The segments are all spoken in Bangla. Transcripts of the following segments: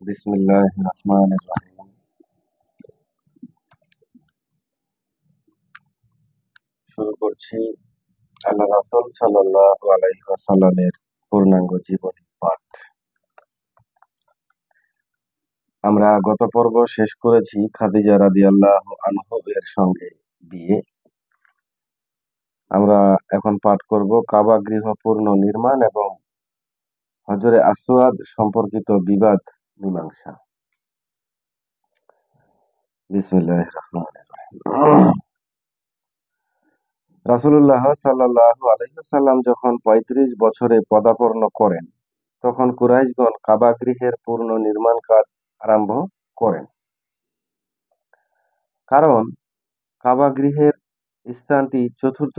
বিসমিল্লাহির রহমানির রহিম। শুরু করছি আল্লাহ রাসূল সাল্লাল্লাহু আলাইহি ওয়াসাল্লামের পূর্ণাঙ্গ জীবনী পাঠ। আমরা গত পর্ব শেষ করেছি খাদিজা রাদিয়াল্লাহু আনহা এর সঙ্গে বিয়ে। আমরা এখন পাঠ করব কাবা গৃহ পুনর্নির্মাণ এবং হজরে আসওয়াদ সম্পর্কিত বিবাদ মীমাংসা। বিসমিল্লাহির রহমানির রহিম। রাসূলুল্লাহ সাল্লাল্লাহু আলাইহি ওয়াসাল্লাম যখন ৩৫ বছরে পদার্পণ করেন, তখন কুরাইশগণ কাবা গৃহের পুনর্নির্মাণ কাজ আরম্ভ করেন। কারণ কাবা গৃহের স্থানটি চতুর্থ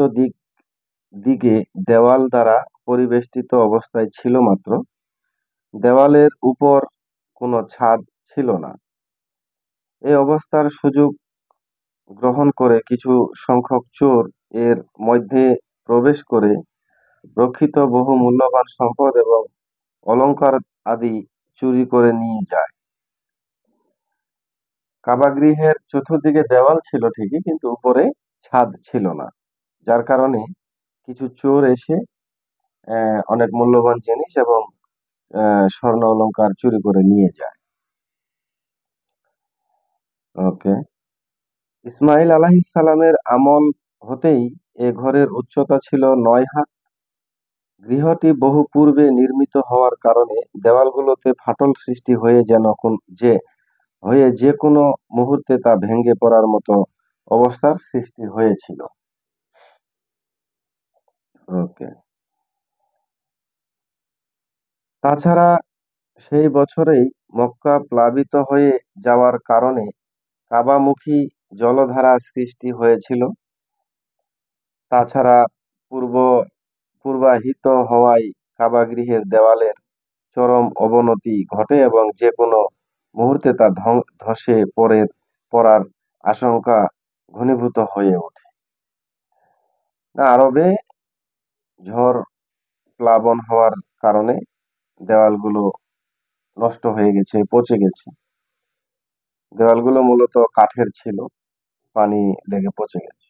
দিকে দেওয়াল দ্বারা পরিবেষ্টিত অবস্থায় ছিল মাত্র। দেওয়ালের উপর কোনো ছাদ ছিল না। এই অবস্থার সুযোগ গ্রহণ করে কিছু সংখ্যক চোর এর মধ্যে প্রবেশ করে রক্ষিত বহু মূল্যবান সম্পদ এবং অলংকার আদি চুরি করে নিয়ে যায়। কাবাগৃহের চতুর্দিকে দেওয়াল ছিল ঠিকই, কিন্তু উপরে ছাদ ছিল না, যার কারণে কিছু চোর এসে অনেক মূল্যবান জিনিস এবং স্বর্ণ অলংকার চুরি করে নিয়ে যায়। ওকে। ইসমাইল আলাইহিস সালামের আমল হতেই এ ঘরের উচ্চতা ছিল ৯ হাত। গৃহটি বহু পূর্বে নির্মিত হওয়ার কারণে দেওয়ালগুলোতে ফাটল সৃষ্টি হয়ে যে কোনো মুহূর্তে তা ভেঙে পড়ার মতো অবস্থার সৃষ্টি হয়েছিল। ওকে। তাছাড়া সেই বছরেই মক্কা প্লাবিত হয়ে যাওয়ার কারণে কাবামুখী জলধারা সৃষ্টি হয়েছিল। তাছাড়া পূর্ব পূর্বাহিত হওয়ায় কাবাগৃহের দেওয়ালের চরম অবনতি ঘটে এবং যে কোনো মুহূর্তে তা ধসে পড়ার আশঙ্কা ঘনীভূত হয়ে ওঠে। আরবে ঝড় প্লাবন হওয়ার কারণে দেওয়ালগুলো নষ্ট হয়ে গেছে, পচে গেছে। দেওয়ালগুলো মূলত কাঠের ছিল, পানি লেগে পচে গেছে।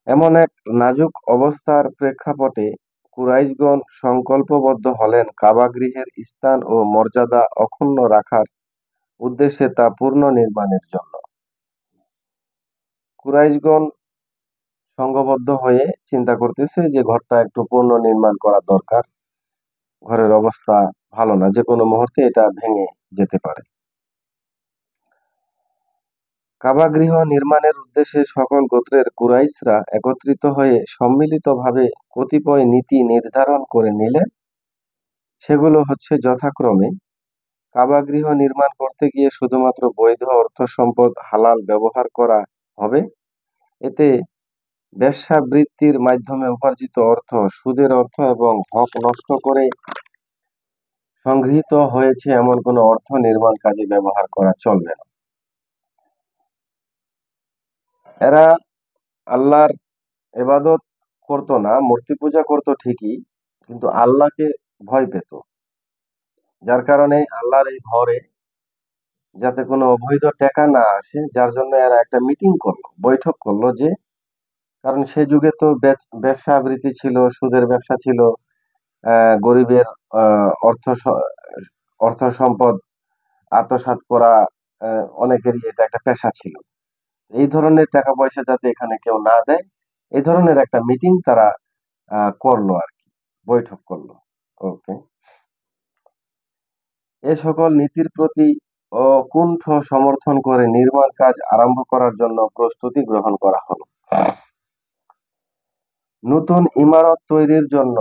এমন এক নাজুক অবস্থার প্রেক্ষাপটে কুরাইশগণ সংকল্পবদ্ধ হলেন কাবাগৃহের স্থান ও মর্যাদা অক্ষুণ্ণ রাখার উদ্দেশ্যে তা পুনর্নির্মাণের জন্য। কুরাইশগণ সংঘবদ্ধ হয়ে চিন্তা করতেছে যে ঘরটা একটু পুনর্নির্মাণ করা দরকার। ঘরের অবস্থা ভালো না, যে কোনো মুহূর্তে এটা ভেঙে যেতে পারে। কাবাগৃহ নির্মাণের উদ্দেশ্যে সকল গোত্রের কুরাইশরা একত্রিত হয়ে সম্মিলিতভাবে কতিপয় নীতি নির্ধারণ করে নিলেন। সেগুলো হচ্ছে যথাক্রমে: কাবাগৃহ নির্মাণ করতে গিয়ে শুধুমাত্র বৈধ অর্থ সম্পদ হালাল ব্যবহার করা হবে। এতে বেশ্যাবৃত্তির মাধ্যমে উপার্জিত অর্থ, সুদের অর্থ এবং হক নষ্ট করে সংগৃহীত হয়েছে এমন কোনো অর্থ নির্মাণ কাজে ব্যবহার করা চলবে না। এরা আল্লাহর ইবাদত করতো না, মূর্তি পূজা করতো ঠিকই, কিন্তু আল্লাহকে ভয় পেত। যার কারণে আল্লাহর এই ঘরে যাতে কোনো অবৈধ টাকা না আসে, যার জন্য এরা একটা মিটিং করলো, বৈঠক করলো, যে কারণ সে যুগে তো বেশ্যাবৃত্তি ছিল, সুদের ব্যবসা ছিল, গরিবের অর্থ সম্পদ আত্মসাৎ করা, অনেকেরই এটা একটা পেশা ছিল। এই ধরনের টাকা পয়সা যাতে এখানে কেউ না দেয়, এই ধরনের একটা মিটিং তারা করলো আর কি, বৈঠক করলো। ওকে। এ সকল নীতির প্রতি অকুণ্ঠ সমর্থন করে নির্মাণ কাজ আরম্ভ করার জন্য প্রস্তুতি গ্রহণ করা হলো। নতুন ইমারত তৈরির জন্য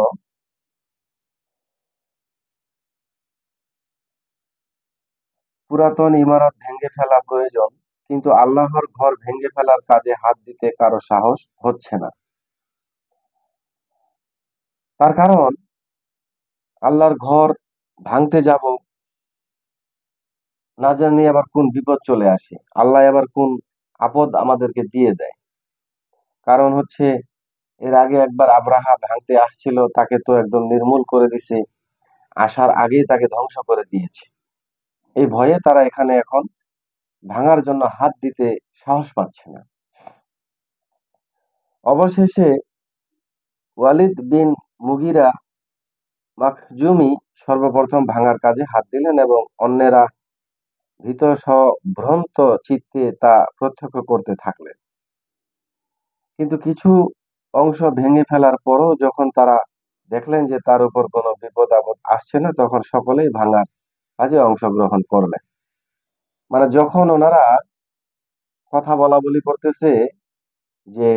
পুরাতন ইমারত ভেঙে ফেলা প্রয়োজন, কিন্তু আল্লাহর ঘর ভেঙে ফেলার কাজে হাত দিতে কারো সাহস হচ্ছে না। তার কারণ আল্লাহর ঘর ভাঙতে যাব, না জানি আবার কোন বিপদ চলে আসে, আল্লাহ আবার কোন আপদ আমাদেরকে দিয়ে দেয়। কারণ হচ্ছে, এর আগে একবার আব্রাহা ভাঙতে আসছিল, তাকে তো একদম নির্মূল করে দিছে। আসার আগেই তাকে ধ্বংস করে দিয়েছে। এই ভয়ে তারা এখানে এখন ভাঙার জন্য হাত দিতে সাহস পাচ্ছে না। অবশেষে ওয়ালিদ বিন মুগিরা মাখজুমি সর্বপ্রথম ভাঙার কাজে হাত দিলেন এবং অন্যেরা ভীত ভ্রান্ত চিত্তে তা প্রত্যক্ষ করতে থাকলেন। কিন্তু কিছু অংশ ভেঙে ফেলার পরও যখন তারা দেখলেন যে তার উপর কোনো বিপদ আপদ আসছে না, তখন সকলেই ভাঙার কাজে অংশগ্রহণ করলেন। মানে যখন ওনারা কথা বলা বলি করতেছে যে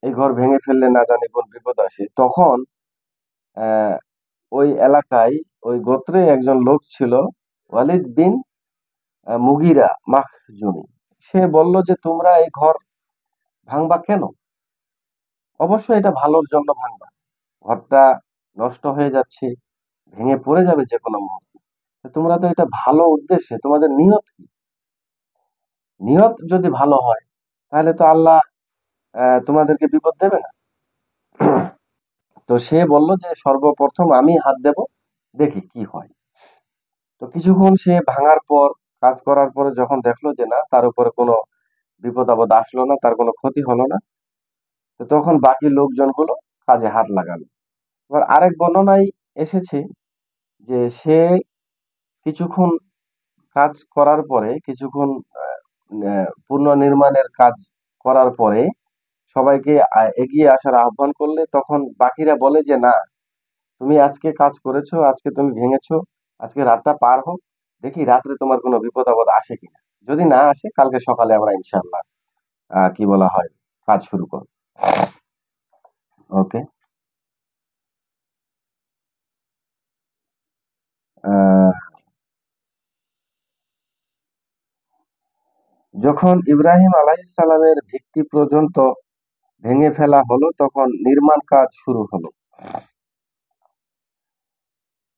এই ঘর ভেঙে ফেললে না জানি কোন বিপদ আসে, তখন আহ ওই এলাকায় ওই গোত্রে একজন লোক ছিল, ওয়ালিদ বিন মুগিরা মাখজুমি। সে বলল যে তোমরা এই ঘর ভাঙবা কেন? অবশ্যই এটা ভালোর জন্য ভাঙবা, ঘরটা নষ্ট হয়ে যাচ্ছে, ভেঙে পড়ে যাবে যে কোনো মুহূর্তে। তো তোমরা তো এটা ভালো উদ্দেশ্যে, তোমাদের নিয়ত কি? নিয়ত যদি ভালো হয় তাহলে তো আল্লাহ তোমাদেরকে বিপদ দেবে না। তো সে বলল যে সর্বপ্রথম আমি হাত দেব, দেখি কি হয়। তো কিছুক্ষণ সে ভাঙার পর, কাজ করার পরে যখন দেখলো যে না, তার উপরে কোনো বিপদ আপদ আসলো না, তার কোনো ক্ষতি হলো না, তো তখন বাকি লোকজনগুলো কাজে হাত লাগালো। এবার আরেক বর্ণনায় এসেছে যে সে কিছুক্ষণ কাজ করার পরে, কিছুক্ষণ পুনর্নির্মাণের কাজ করার পরে সবাইকে এগিয়ে আসার আহ্বান করলে তখন বাকিরা বলে যে না, তুমি আজকে কাজ করেছো, আজকে তুমি ভেঙেছো, আজকে রাতটা পার হোক, দেখি রাত্রে তোমার কোনো বিপদ আপদ আসে কিনা। যদি না আসে, কালকে সকালে আমরা ইনশাল্লাহ কি বলা হয়, কাজ শুরু করব। ওকে। আহ যখন ইব্রাহিম আলাইহিস সালামের ভিত্তি পর্যন্ত ভেঙে ফেলা হলো, তখন নির্মাণ কাজ শুরু হলো।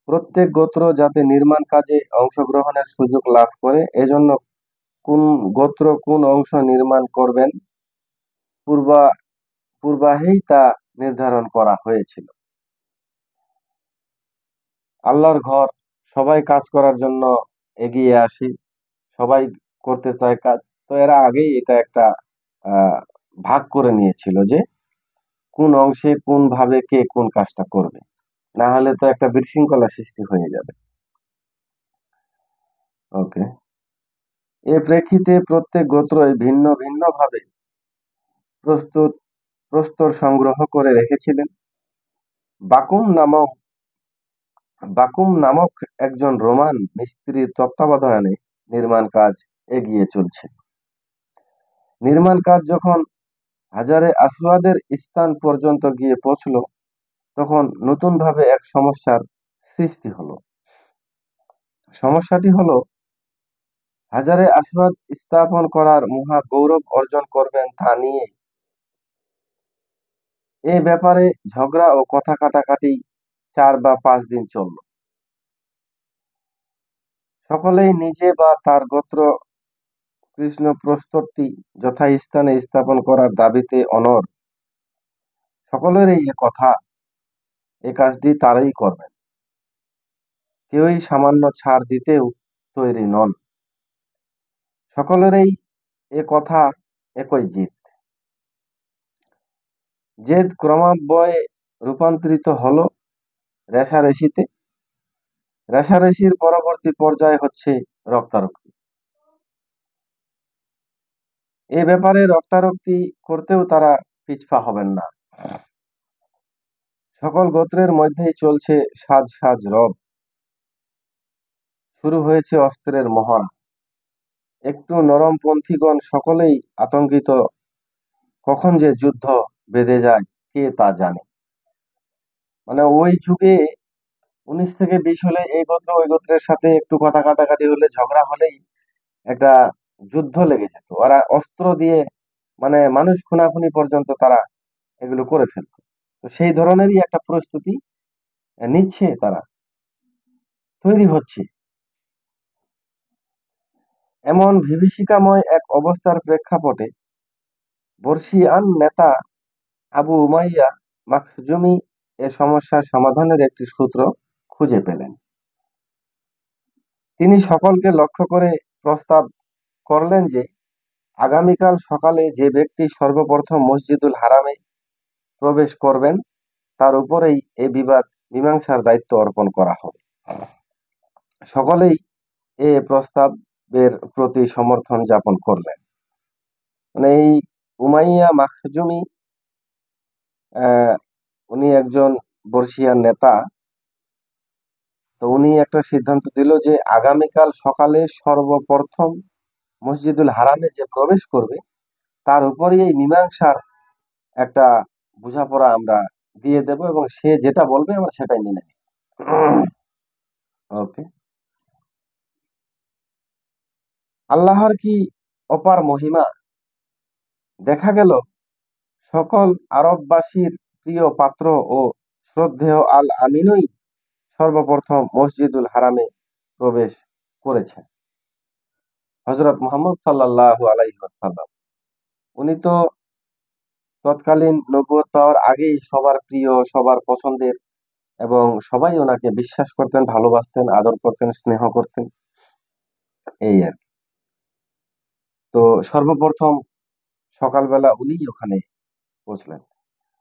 প্রত্যেক গোত্র যাতে নির্মাণ কাজে অংশগ্রহণের সুযোগ লাভ করে, এজন্য কোন গোত্র কোন অংশ নির্মাণ করবেন পূর্বা পূর্বাহেই তা নির্ধারণ করা হয়েছিল। আল্লাহর ঘর, সবাই কাজ করার জন্য এগিয়ে আসি, সবাই করতে চায় কাজ। তো এরা আগেই এটা একটা আহ ভাগ করে নিয়েছিল যে কোন অংশে কোন ভাবে কে কোন কাজটা করবে, না হলে তো একটা বিশৃঙ্খলা সৃষ্টি হয়ে যাবে। ওকে। এ প্রেক্ষিতে প্রত্যেক গোত্রই ভিন্ন ভিন্ন ভাবে প্রস্তুত প্রস্তর সংগ্রহ করে রেখেছিলেন। বাকুম নামক বাকুম নামক একজন রোমান মিস্ত্রির তত্ত্বাবধানে নির্মাণ কাজ এগিয়ে চলছে। নির্মাণ কাজ যখন হাজারে আসওয়াদের স্থান পর্যন্ত গিয়ে পৌঁছলো, তখন নতুন ভাবে এক সমস্যার সৃষ্টি হলো। সমস্যাটি হলো, হাজারে আসওয়াদ স্থাপন করার মহা গৌরব অর্জন করবেন তা নিয়ে এ ব্যাপারে ঝগড়া ও কথা কাটাকাটি 4 বা 5 দিন চলল। সকলেই নিজে বা তার গোত্র কৃষ্ণ প্রস্তরটি যথাস্থানে স্থাপন করার দাবিতে অনড়। সকলেরই এ কথা, এ কাজটি তারাই করবেন, কেউই সামান্য ছাড় দিতেও তৈরি নন। সকলেরই এ কথা, একই জিদ। জেদ ক্রমান্বয়ে রূপান্তরিত হলো রেষারেষিতে। রেষারেষির পরবর্তী পর্যায় হচ্ছে রক্তারক্তি। এ ব্যাপারে রক্তারক্তি করতেও তারা পিছপা হবেন না। সকল গোত্রের মধ্যেই চলছে সাজ সাজ রব। শুরু হয়েছে অস্ত্রের মহড়া। একটু নরমপন্থীগণ সকলেই আতঙ্কিত, কখন যে যুদ্ধ বেঁধে যায় কে তা জানে। মানে ওই যুগে 19 থেকে 20 হলে এই গোত্র ওই গোত্রের সাথে একটু কথা কাটাকাটি হলে, ঝগড়া হলেই একটা যুদ্ধ লেগে যেত। ওরা অস্ত্র দিয়ে মানে মানুষ খুনাখুনি পর্যন্ত তারা এগুলো করে ফেলত। তো সেই ধরনেরই একটা প্রস্তুতি নিচ্ছে তারা, তৈরি হচ্ছে। এমন বিভীষিকাময় এক অবস্থার প্রেক্ষাপটে বর্ষীয়ান নেতা আবু উমাইয়া মাখজুমি এ সমস্যার সমাধানের একটি সূত্র খুঁজে পেলেন। তিনি সকলকে লক্ষ্য করে প্রস্তাব করলেন যে আগামীকাল সকালে যে ব্যক্তি সর্বপ্রথম মসজিদুল হারামে প্রবেশ করবেন তার উপরেই এ বিবাদ মীমাংসার দায়িত্ব অর্পণ করা হবে। সকলেই এ প্রস্তাবের প্রতি সমর্থন জ্ঞাপন করলেন। মানে এই উমাইয়া মাখজুমি উনি একজন বর্ষিয়ান নেতা। তো উনি একটা সিদ্ধান্ত দিল যে আগামীকাল সকালে সর্বপ্রথম মসজিদুল হারামে যে প্রবেশ করবে তার উপরই এই মীমাংসার একটা বোঝাপড়া আমরা দিয়ে দেব এবং সে যেটা বলবে আমরা সেটাই মেনে নিই। ওকে। আল্লাহর কি অপার মহিমা! দেখা গেল সকল আরববাসীর প্রিয় পাত্র ও শ্রদ্ধেয় আল আমিনই সর্বপ্রথম মসজিদুল হারামে প্রবেশ করেছেন। হযরত মুহাম্মদ সাল্লাল্লাহু আলাইহি ওয়াসাল্লাম উনি তো তৎকালীন নবুয়ত পাওয়ার আগেই সবার প্রিয়, সবার পছন্দের এবং সবাই ওনাকে বিশ্বাস করতেন, ভালোবাসতেন, আদর করতেন, স্নেহ করতেন, এই আর কি। তো সর্বপ্রথম সকালবেলা উনিই ওখানে পৌঁছলেন।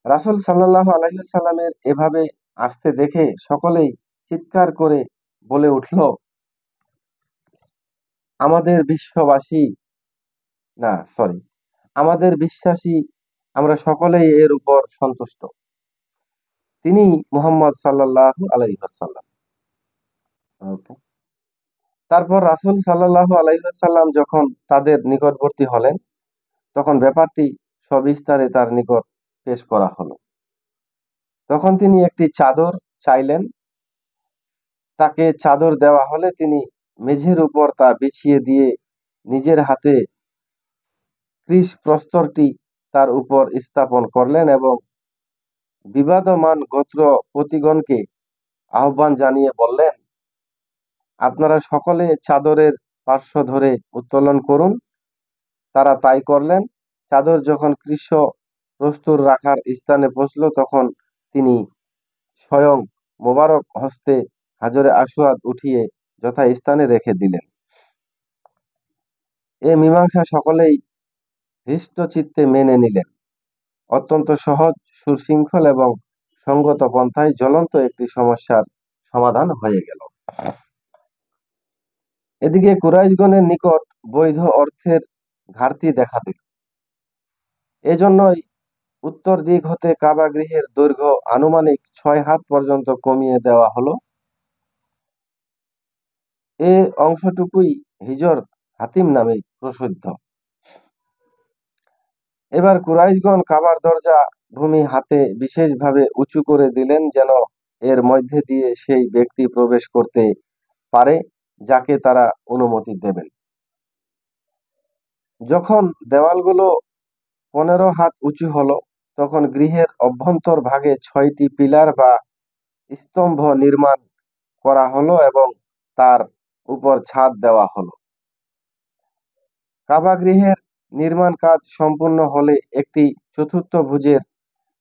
রাসূল সাল্লাল্লাহু আলাইহি ওয়াসাল্লামের এভাবে আসতে দেখে সকলেই চিৎকার করে বলে উঠল, আমাদের বিশ্ববাসী না সরি আমাদের বিশ্বাসী, আমরা সকলেই এর উপর সন্তুষ্ট। তিনি মুহাম্মদ সাল্লাল্লাহু আলাইহি ওয়াসাল্লাম। ওকে। তারপর রাসূল সাল্লাল্লাহু আলাইহি ওয়াসাল্লাম যখন তাদের নিকটবর্তী হলেন তখন ব্যাপারটি সবিস্তারে তার নিকট পেশ করা হলো। তখন তিনি একটি চাদর চাইলেন। তাকে চাদর দেওয়া হলে তিনি মেঝের উপর তা বিছিয়ে দিয়ে নিজের হাতে ত্রিশ প্রস্তরটি তার উপর স্থাপন করলেন এবং বিবাদমান গোত্র পতিগণকে আহ্বান জানিয়ে বললেন, আপনারা সকলে চাদরের পার্শ্ব ধরে উত্তোলন করুন। তারা তাই করলেন। চাদর যখন কৃষ্ণ প্রস্তুর রাখার স্থানে পৌঁছল তখন তিনি স্বয়ং মোবারক হস্তে হাজরে আসওয়াদ উঠিয়ে যথাস্থানে রেখে দিলেন। এ মীমাংসা সকলেই হৃষ্টচিত্তে মেনে নিলেন। অত্যন্ত সহজ, সুশৃঙ্খল এবং সঙ্গত পন্থায় জ্বলন্ত একটি সমস্যার সমাধান হয়ে গেল। এদিকে কুরাইশগণের নিকট বৈধ অর্থের ঘাটতি দেখা দিল। এজন্যই উত্তর দিক হতে কাবা গৃহের দৈর্ঘ্য আনুমানিক 6 হাত পর্যন্ত কমিয়ে দেওয়া হলো। এ অংশটুকুই হিজর হাতিম নামে প্রসিদ্ধ। এবার কুরাইশগণ কাবার দরজা ভূমি হাতে বিশেষভাবে উঁচু করে দিলেন যেন এর মধ্যে দিয়ে সেই ব্যক্তি প্রবেশ করতে পারে যাকে তারা অনুমতি দেবেন। যখন দেওয়ালগুলো 15 হাত উঁচু হলো তখন গৃহের অভ্যন্তর ভাগে 6টি পিলার বা স্তম্ভ নির্মাণ করা হলো এবং তার উপর ছাদ দেওয়া হলো। কাবা গৃহের নির্মাণ কাজ সম্পূর্ণ হলে একটি চতুর্থভুজের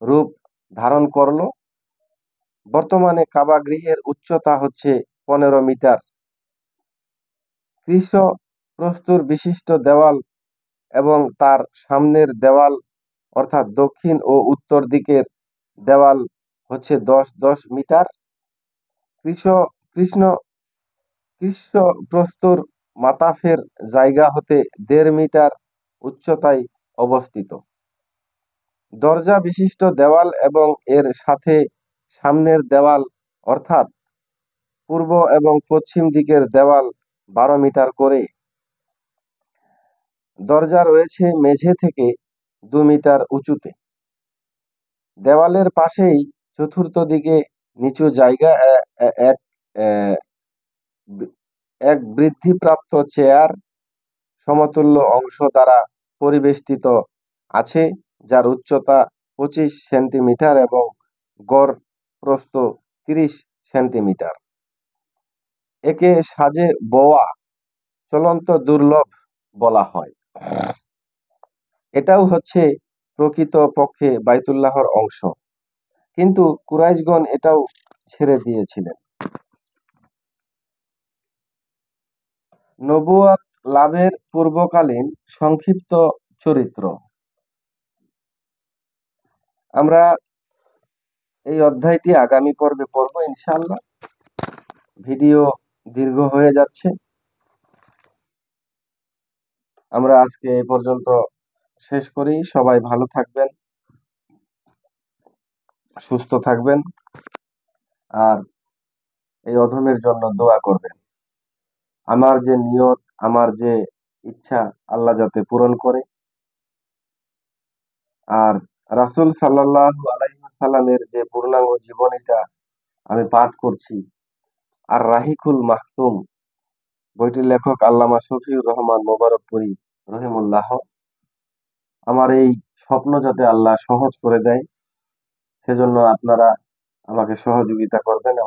রূপ ধারণ করলো। বর্তমানে কাবা গৃহের উচ্চতা হচ্ছে 15 মিটার। কৃষ্ণ প্রস্তুর বিশিষ্ট দেওয়াল এবং তার সামনের দেওয়াল অর্থাৎ দক্ষিণ ও উত্তর দিকের দেওয়াল হচ্ছে 10-10 মিটার। কৃষ্ণ কৃষ্ণ কৃষ্ণ প্রস্তর মাতাফের জায়গা হতে 1.5 মিটার উচ্চতায় অবস্থিত। দরজা বিশিষ্ট দেওয়াল এবং এর সাথে সামনের দেওয়াল অর্থাৎ পূর্ব এবং পশ্চিম দিকের দেওয়াল 12 মিটার করে। দরজা রয়েছে মেঝে থেকে 2 মিটার উঁচুতে। দেওয়ালের পাশেই চতুর্থ দিকে নিচু জায়গা এক এক বৃদ্ধিপ্রাপ্ত চেয়ার সমতুল্য অংশ দ্বারা পরিবেষ্টিত আছে, যার উচ্চতা 25 সেন্টিমিটার এবং গড় প্রস্থ 30 সেন্টিমিটার। একে সাজে বোয়া চলন্ত দুর্লভ বলা হয়। এটাও হচ্ছে প্রকৃত পক্ষে বাইতুল্লাহর অংশ, কিন্তু কুরাইশগণ এটাও ছেড়ে দিয়েছিলেন। নবুয়ত লাভের পূর্বকালীন সংক্ষিপ্ত চরিত্র। আমরা এই অধ্যায়টি আগামী পর্বে পড়ব ইনশাআল্লাহ। ভিডিও দীর্ঘ হয়ে যাচ্ছে, আমরা আজকে এই পর্যন্ত শেষ করি। সবাই ভালো থাকবেন, সুস্থ থাকবেন, আর এই অধমের জন্য দোয়া করবেন। আমার যে নিয়ত, আমার যে ইচ্ছা, আল্লাহ যাতে পূরণ করে। আর রাসূল সাল্লাল্লাহু আলাইহি ওয়াসাল্লামের যে পূর্ণাঙ্গ জীবনীটা আমি পাঠ করছি, আর রাহিকুল মাহতুম, বইটির লেখক আল্লামা শফিউর রহমান মোবারকপুরী রহিমুল্লাহ। আমার এই স্বপ্ন যাতে আল্লাহ সহজ করে দেয়, সেজন্য আপনারা আমাকে সহযোগিতা করবেন।